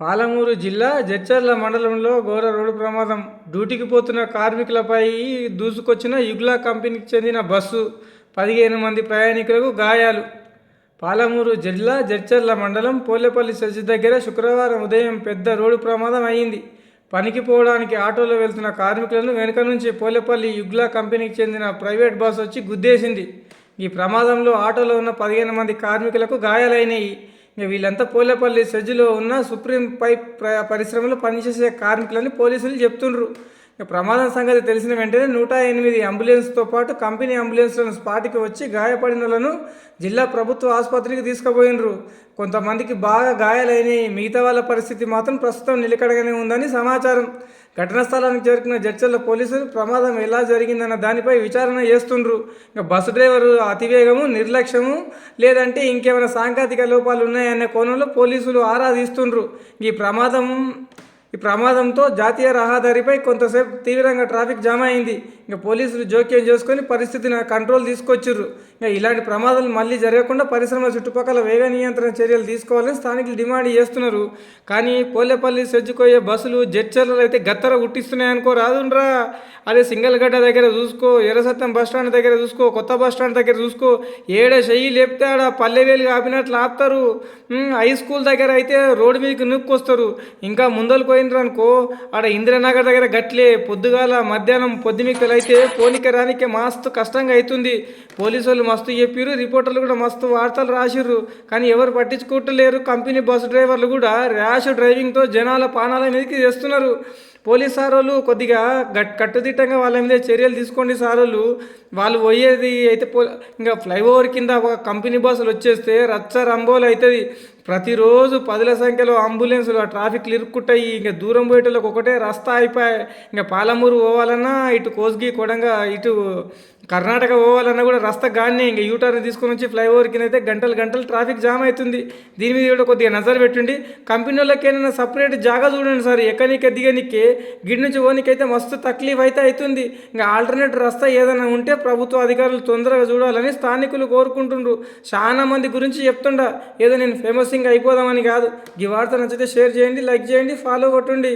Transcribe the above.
పాలమూరు జిల్లా జడ్చర్ల మండలంలో ఘోర రోడ్డు ప్రమాదం. డ్యూటీకి పోతున్న కార్మికులపై దూసుకొచ్చిన యుగ్లా కంపెనీకి చెందిన బస్సు. 15 మంది ప్రయాణికులకు గాయాలు. పాలమూరు జిల్లా జడ్చర్ల మండలం పోలేపల్లి చర్చి దగ్గర శుక్రవారం ఉదయం పెద్ద రోడ్డు ప్రమాదం అయింది. పనికి పోవడానికి ఆటోలో వెళ్తున్న కార్మికులను వెనుక నుంచి పోలేపల్లి యుగ్లా కంపెనీకి చెందిన ప్రైవేట్ బస్సు వచ్చి గుద్దేసింది. ఈ ప్రమాదంలో ఆటోలో ఉన్న 15 మంది కార్మికులకు గాయాలైనాయి. వీళ్ళంతా పోలేపల్లి సెజ్లో ఉన్న సుప్రీం పైప్ పరిశ్రమలో పనిచేసే కార్మికులని పోలీసులు చెప్తుండ్రు. ప్రమాదం సంగతి తెలిసిన వెంటనే 108 అంబులెన్స్తో పాటు కంపెనీ అంబులెన్స్లను స్పాట్కి వచ్చి గాయపడిన వాళ్ళను జిల్లా ప్రభుత్వ ఆసుపత్రికి తీసుకుపోయినరు. కొంతమందికి బాగా గాయాలైనాయి. మిగతా వాళ్ళ పరిస్థితి మాత్రం ప్రస్తుతం నిలకడగానే ఉందని సమాచారం. ఘటనా స్థలానికి చేరుకున్న జడ్చర్ల పోలీసులు ప్రమాదం ఎలా జరిగిందన్న దానిపై విచారణ చేస్తుండ్రు. బస్సు డ్రైవరు అతివేగము, నిర్లక్ష్యము లేదంటే ఇంకేమైనా సాంకేతిక లోపాలు ఉన్నాయనే కోణంలో పోలీసులు ఆరా తీస్తుండ్రు. ఈ ప్రమాదంతో జాతీయ రహదారిపై కొంతసేపు తీవ్రంగా ట్రాఫిక్ జామ్ అయింది. పోలీసులు జోక్యం చేసుకొని పరిస్థితిని కంట్రోల్ తీసుకొచ్చిర్రు. ఇలాంటి ప్రమాదాలు మళ్ళీ జరగకుండా పరిశ్రమ చుట్టుపక్కల వేగ నియంత్రణ చర్యలు తీసుకోవాలని స్థానికులు డిమాండ్ చేస్తున్నారు. కానీ పోలేపల్లి సెజ్జుకోయే బస్సులు జడ్చర్లలో అయితే గత్తర గుట్టిస్తున్నాయి అనుకో రాదుండ్రా. అదే సింగల్గడ్డ దగ్గర చూసుకో, ఎర్రసత్యం బస్టాండ్ దగ్గర చూసుకో, కొత్త బస్టాండ్ దగ్గర చూసుకో, ఏడ చెయ్యి లేపితే ఆడ పల్లెవేలు ఆపినట్లు ఆపుతారు. హై స్కూల్ దగ్గర అయితే రోడ్డు మీదకి నూక్కొస్తారు. ఇంకా ముందలు పోయినరు అనుకో ఆడ ఇంద్రనగర్ దగ్గర గట్లే పొద్దుగాల మధ్యాహ్నం పొద్దుమిక్కలు అయితే పోలిక రానికే మస్తు కష్టంగా అవుతుంది. పోలీసు వాళ్ళు మస్తు చెప్పిర్రు, రిపోర్టర్లు కూడా మస్తు వార్తలు రాసిర్రు. కానీ ఎవరు పట్టించుకుంటలేరు. కంపెనీ బస్సు డ్రైవర్లు కూడా ర్యాష్ డ్రైవింగ్తో జనాల పానాల మీదకి చేస్తున్నారు. పోలీస్ సారోళ్ళు కొద్దిగా కట్టుదిట్టంగా వాళ్ళ మీద చర్యలు తీసుకోండి సారోళ్ళు. వాళ్ళు పోయేది అయితే ఇంకా ఫ్లైఓవర్ కింద ఒక కంపెనీ బస్సులు వచ్చేస్తే రచ్చ రంబోలు అవుతుంది. ప్రతిరోజు 10ల సంఖ్యలో అంబులెన్సులు ఆ ట్రాఫిక్లు ఇరుక్కుంటాయి. ఇంకా దూరం పోయేటోళ్ళకి ఒకటే రస్తా అయిపోయాయి. ఇంకా పాలమూరు పోవాలన్నా, ఇటు కోస్గి కొడంగా, ఇటు కర్ణాటక పోవాలన్నా కూడా రస్తా గానే ఇంకా యూటర్న్ తీసుకొని వచ్చి ఫ్లైఓవర్ కింద అయితే గంటలు ట్రాఫిక్ జామ్ అవుతుంది. దీని మీద కూడా కొద్దిగా నజర్ పెట్టండి. కంపెనీ వాళ్ళకి ఏమైనా సపరేట్ జాగా చూడండి సార్. ఎక్కడికే దిగనికే గిడి నుంచి పోనీకైతే మస్తు తక్లీఫ్ అయితే అవుతుంది. ఇంకా ఆల్టర్నేట్ రస్తా ఏదైనా ఉంటే ప్రభుత్వ అధికారులు తొందరగా చూడాలని స్థానికులు కోరుకుంటుండ్రు. చాలా మంది గురించి చెప్తుండా, ఏదో నేను ఫేమస్ అయిపోదామని కాదు. ఈ వార్త నచ్చితే షేర్ చేయండి, లైక్ చేయండి, ఫాలో కొట్టండి.